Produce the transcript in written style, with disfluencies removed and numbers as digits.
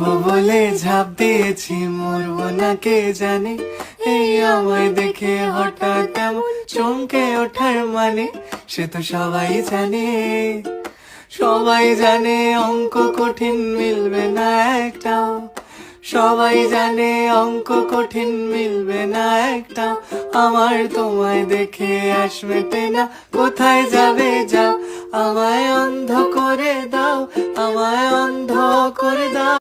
মরবো বলে ঝাঁপ দিয়েছি, মরবো না কে জানে। এই আমায় দেখে হঠাৎ এমন চমকে ওঠার মানে, সে তো সবাই জানে। সবাই জানে অঙ্ক কঠিন মিলবে না একটাও, সবাই জানে অঙ্ক কঠিন মিলবে না একটাও। আমার তোমায় দেখে আস মেটে না, কোথায় যাবে যাও। আমায় অন্ধ করে দাও, আমায় অন্ধ করে দাও।